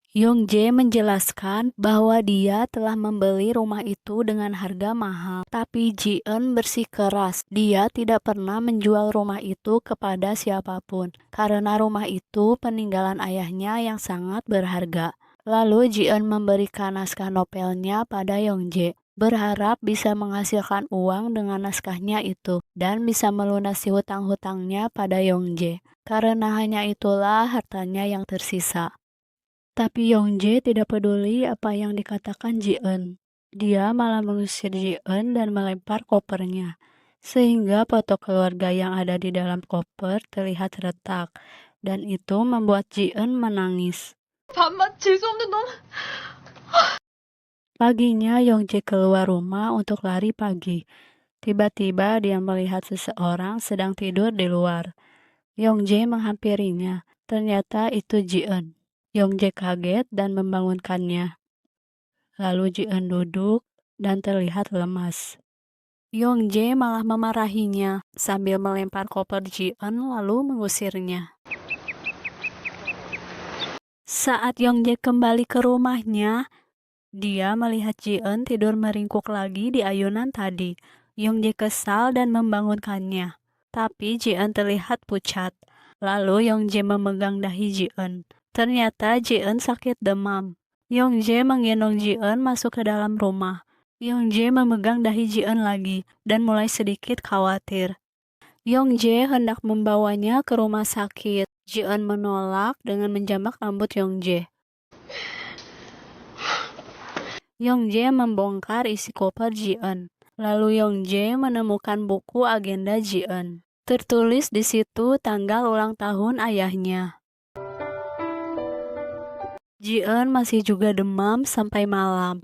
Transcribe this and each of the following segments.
Yongjae menjelaskan bahwa dia telah membeli rumah itu dengan harga mahal, tapi Ji-eun bersikeras dia tidak pernah menjual rumah itu kepada siapapun, karena rumah itu peninggalan ayahnya yang sangat berharga. Lalu Ji-eun memberikan naskah novelnya pada Yongjae, berharap bisa menghasilkan uang dengan naskahnya itu, dan bisa melunasi hutang-hutangnya pada Yongjae, karena hanya itulah hartanya yang tersisa. Tapi Yongjae tidak peduli apa yang dikatakan Ji-eun. Dia malah mengusir Ji-eun dan melempar kopernya, sehingga foto keluarga yang ada di dalam koper terlihat retak, dan itu membuat Ji-eun menangis. Paginya Yongjae keluar rumah untuk lari pagi. Tiba-tiba dia melihat seseorang sedang tidur di luar. Yongjae menghampirinya. Ternyata itu Ji-eun. Yongjae kaget dan membangunkannya. Lalu Ji-eun duduk dan terlihat lemas. Yongjae malah memarahinya sambil melempar koper Ji-eun lalu mengusirnya. Saat Yongjae kembali ke rumahnya, dia melihat Ji-eun tidur meringkuk lagi di ayunan tadi. Yongjae kesal dan membangunkannya. Tapi Ji-eun terlihat pucat. Lalu Yongjae memegang dahi Ji-eun. Ternyata Ji-eun sakit demam. Yongjae menggendong Ji-eun masuk ke dalam rumah. Yongjae memegang dahi Ji-eun lagi dan mulai sedikit khawatir. Yongjae hendak membawanya ke rumah sakit. Ji-eun menolak dengan menjambak rambut Yongjae. Yongjae membongkar isi koper Ji-eun. Lalu Yongjae menemukan buku agenda Ji-eun. Tertulis di situ tanggal ulang tahun ayahnya. Ji-eun masih juga demam sampai malam.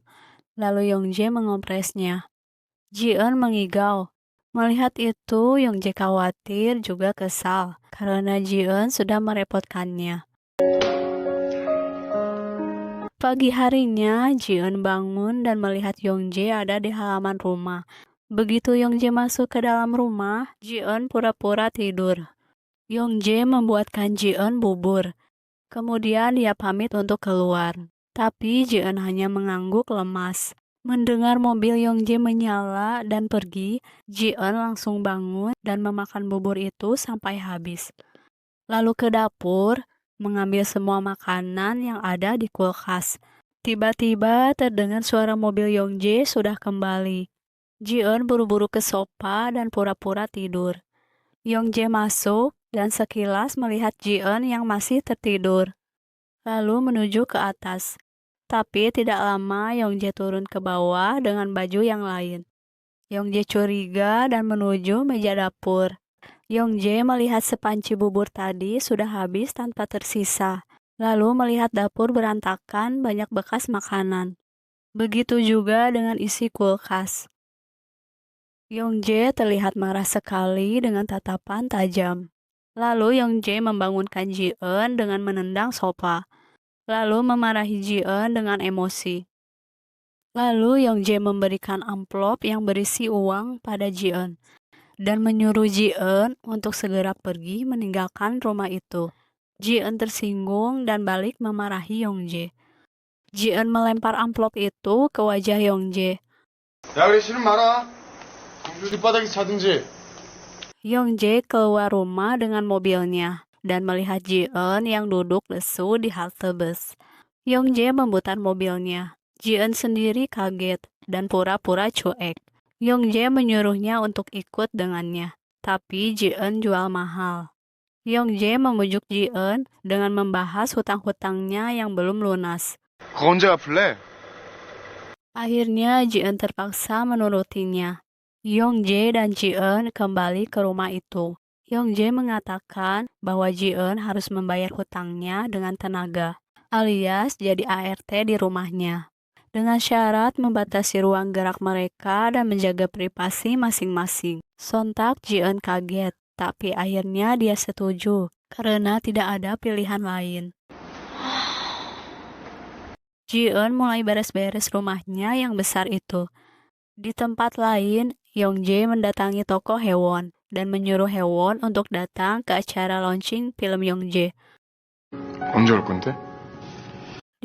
Lalu Yongjae mengompresnya. Ji-eun mengigau. Melihat itu, Yongjae khawatir juga kesal karena Ji-eun sudah merepotkannya. Pagi harinya, Ji-eun bangun dan melihat Yongjae ada di halaman rumah. Begitu Yongjae masuk ke dalam rumah, Ji-eun pura-pura tidur. Yongjae membuatkan Ji-eun bubur. Kemudian dia pamit untuk keluar. Tapi Ji-eun hanya mengangguk lemas. Mendengar mobil Yongjae menyala dan pergi, Ji-eun langsung bangun dan memakan bubur itu sampai habis. Lalu ke dapur, mengambil semua makanan yang ada di kulkas. Tiba-tiba terdengar suara mobil Yongjae sudah kembali. Ji-eun buru-buru ke sofa dan pura-pura tidur. Yongjae masuk dan sekilas melihat Ji-eun yang masih tertidur, lalu menuju ke atas. Tapi tidak lama Yongjae turun ke bawah dengan baju yang lain. Yongjae curiga dan menuju meja dapur. Yongjae melihat sepanci bubur tadi sudah habis tanpa tersisa. Lalu melihat dapur berantakan banyak bekas makanan. Begitu juga dengan isi kulkas. Yongjae terlihat marah sekali dengan tatapan tajam. Lalu Yongjae membangunkan Ji-eun dengan menendang sofa. Lalu memarahi Ji-eun dengan emosi. Lalu Yongjae memberikan amplop yang berisi uang pada Ji-eun dan menyuruh Ji-eun untuk segera pergi meninggalkan rumah itu. Ji-eun tersinggung dan balik memarahi Yongjae. Ji-eun melempar amplop itu ke wajah Yongjae. 야, 그래 싫으면 말아. 밑바닥에서 자든지. Yongjae keluar rumah dengan mobilnya dan melihat Ji-eun yang duduk lesu di halte bus. Yongjae memutar mobilnya. Ji-eun sendiri kaget dan pura-pura cuek. Yongjae menyuruhnya untuk ikut dengannya, tapi Ji-eun jual mahal. Yongjae membujuk Ji-eun dengan membahas hutang-hutangnya yang belum lunas. 그거 언제 갚을래? Akhirnya Ji-eun terpaksa menurutinya. Yongjae dan Ji-eun kembali ke rumah itu. Yongjae mengatakan bahwa Ji-eun harus membayar hutangnya dengan tenaga, alias jadi ART di rumahnya, dengan syarat membatasi ruang gerak mereka dan menjaga privasi masing-masing. Sontak Ji-eun kaget, tapi akhirnya dia setuju karena tidak ada pilihan lain. Ji-eun mulai beres-beres rumahnya yang besar itu. Di tempat lain, Yongjae mendatangi toko Haewon dan menyuruh Haewon untuk datang ke acara launching film Yongjae. 언제 올 건데?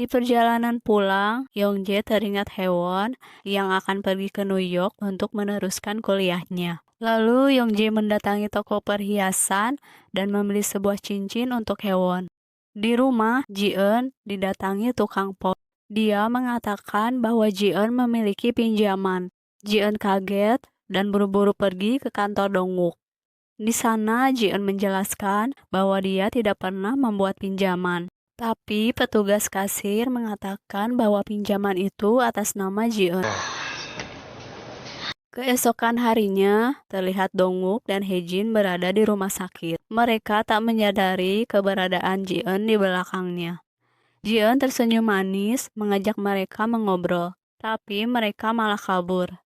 Di perjalanan pulang, Yongjae teringat Haewon yang akan pergi ke New York untuk meneruskan kuliahnya. Lalu Yongjae mendatangi toko perhiasan dan membeli sebuah cincin untuk Haewon. Di rumah, Ji-eun didatangi tukang pos. Dia mengatakan bahwa Ji-eun memiliki pinjaman. Ji-eun kaget dan buru-buru pergi ke kantor Dongwook. Di sana, Ji-eun menjelaskan bahwa dia tidak pernah membuat pinjaman. Tapi petugas kasir mengatakan bahwa pinjaman itu atas nama Ji-eun. Keesokan harinya, terlihat Dongwook dan Haejin berada di rumah sakit. Mereka tak menyadari keberadaan Ji-eun di belakangnya. Ji-eun tersenyum manis, mengajak mereka mengobrol, tapi mereka malah kabur.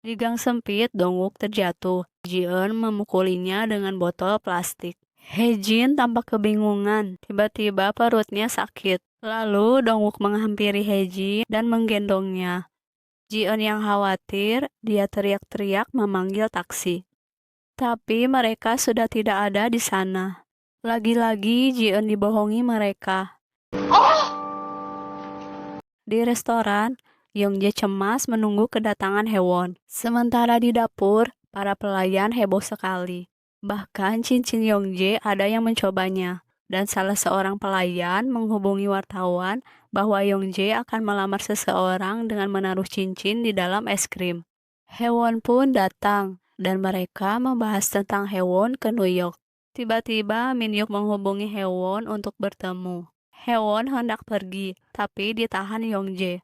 Di gang sempit, Dongwook terjatuh. Ji-eun memukulinya dengan botol plastik. Haejin tampak kebingungan. Tiba-tiba perutnya sakit. Lalu Dongwook menghampiri Haejin dan menggendongnya. Ji-eun yang khawatir, dia teriak-teriak memanggil taksi. Tapi mereka sudah tidak ada di sana. Lagi-lagi Ji-eun dibohongi mereka. Di restoran, Yongjae cemas menunggu kedatangan Haewon. Sementara di dapur, para pelayan heboh sekali. Bahkan cincin Yongjae ada yang mencobanya. Dan salah seorang pelayan menghubungi wartawan bahwa Yongjae akan melamar seseorang dengan menaruh cincin di dalam es krim. Haewon pun datang, dan mereka membahas tentang Haewon ke New York. Tiba-tiba Min-hyuk menghubungi Haewon untuk bertemu. Haewon hendak pergi, tapi ditahan Yongjae.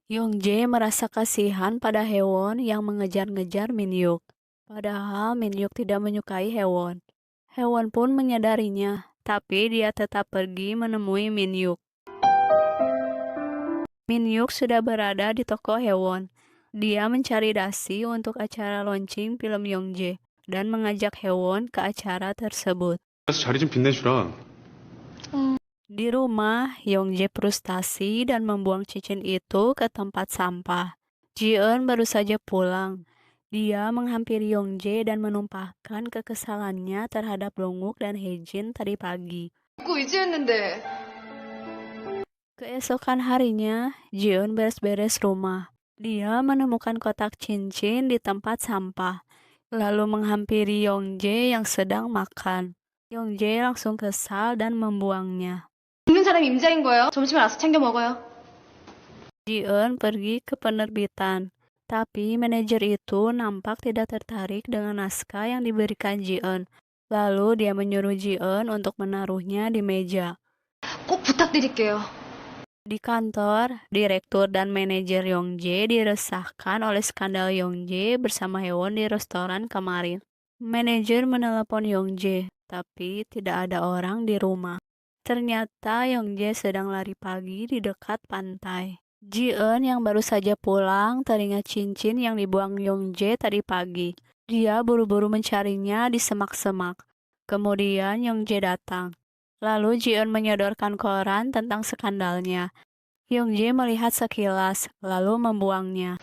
Yongjae merasa kasihan pada Haewon yang mengejar-ngejar Min-hyuk. Padahal Min-hyuk tidak menyukai Haewon. Haewon pun menyadarinya, tapi dia tetap pergi menemui Min-hyuk. Min-hyuk sudah berada di toko Haewon. Dia mencari dasi untuk acara launching film Yongjae dan mengajak Haewon ke acara tersebut. 자리 좀 빛내주라. Di rumah, Yongjae frustasi dan membuang cincin itu ke tempat sampah. Ji-eun baru saja pulang. Dia menghampiri Yongjae dan menumpahkan kekesalannya terhadap Dongwook dan Haejin tadi pagi. Keesokan harinya, Ji-eun beres-beres rumah. Dia menemukan kotak cincin di tempat sampah, lalu menghampiri Yongjae yang sedang makan. Yongjae langsung kesal dan membuangnya. 있는 사람이 임자인 거예요. 점심을 알아서 챙겨 먹어요. Ji-eun pergi ke penerbitan, tapi manajer itu nampak tidak tertarik dengan naskah yang diberikan Ji-eun. Lalu dia menyuruh Ji-eun untuk menaruhnya di meja. 꼭 부탁드릴게요. Di kantor, direktur dan manajer Yongjae diresahkan oleh skandal Yongjae bersama Haewon di restoran kemarin. Manajer menelepon Yongjae, tapi tidak ada orang di rumah. Ternyata Yongjae sedang lari pagi di dekat pantai. Ji-eun yang baru saja pulang teringat cincin yang dibuang Yongjae tadi pagi. Dia buru-buru mencarinya di semak-semak. Kemudian Yongjae datang. Lalu Ji-eun menyodorkan koran tentang skandalnya. Yongjae melihat sekilas, lalu membuangnya.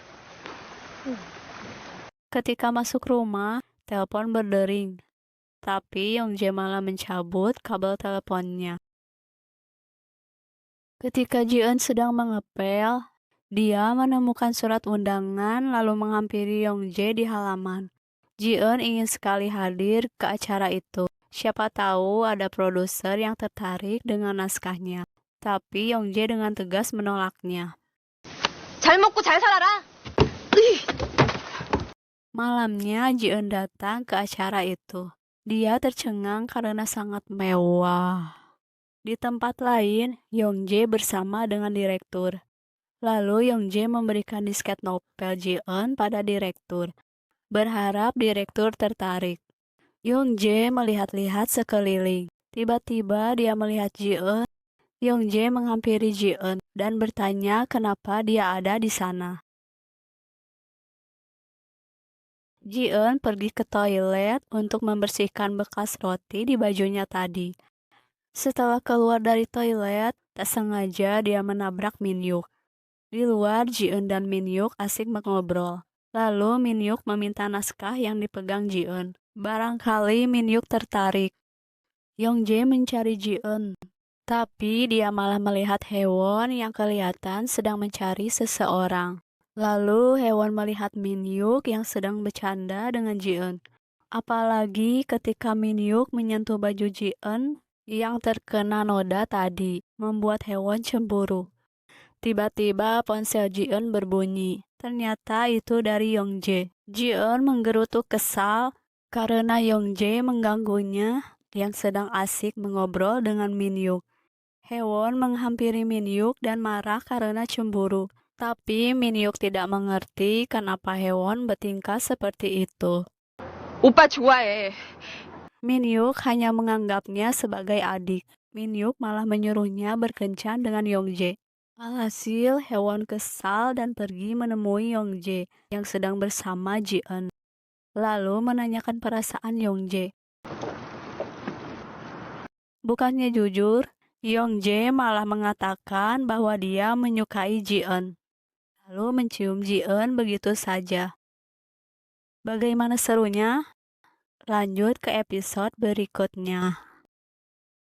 Ketika masuk rumah, telepon berdering. Tapi Yongjae malah mencabut kabel teleponnya. Ketika Ji-eun sedang mengepel, dia menemukan surat undangan lalu menghampiri Yongjae di halaman. Ji-eun ingin sekali hadir ke acara itu. Siapa tahu ada produser yang tertarik dengan naskahnya. Tapi Yongjae dengan tegas menolaknya. 잘 먹고 잘 살아라. Malamnya Ji-eun datang ke acara itu. Dia tercengang karena sangat mewah. Di tempat lain, Yongjae bersama dengan direktur. Lalu Yongjae memberikan disket novel Ji-eun pada direktur, berharap direktur tertarik. Yongjae melihat-lihat sekeliling. Tiba-tiba dia melihat Ji-eun. Yongjae menghampiri Ji-eun dan bertanya kenapa dia ada di sana. Ji-eun pergi ke toilet untuk membersihkan bekas roti di bajunya tadi. Setelah keluar dari toilet, tak sengaja dia menabrak Min-hyuk. Di luar, Ji-eun dan Min-hyuk asik mengobrol. Lalu Min-hyuk meminta naskah yang dipegang Ji-eun. Barangkali Min-hyuk tertarik. Yongjae mencari Ji-eun, Tapi dia malah melihat Hewon yang kelihatan sedang mencari seseorang. Lalu Hewon melihat Min-hyuk yang sedang bercanda dengan Ji-eun. Apalagi ketika Min-hyuk menyentuh baju Ji-eun yang terkena noda tadi, membuat Hewon cemburu. Tiba-tiba ponsel Ji-eun berbunyi. Ternyata itu dari Yongjae. Ji-eun menggerutu kesal karena Yongjae mengganggunya yang sedang asik mengobrol dengan Min-hyuk. Hewon menghampiri Min-hyuk dan marah karena cemburu. Tapi Min-hyuk tidak mengerti kenapa Hewon bertingkah seperti itu. 오빠 좋아해. Min-hyuk hanya menganggapnya sebagai adik. Min-hyuk malah menyuruhnya berkencan dengan Yongjae. Alhasil, Hewon kesal dan pergi menemui Yongjae yang sedang bersama Ji-eun. Lalu menanyakan perasaan Yongjae. Bukannya jujur, Yongjae malah mengatakan bahwa dia menyukai Ji-eun. Lalu mencium Ji-eun begitu saja. Bagaimana serunya? Lanjut ke episode berikutnya.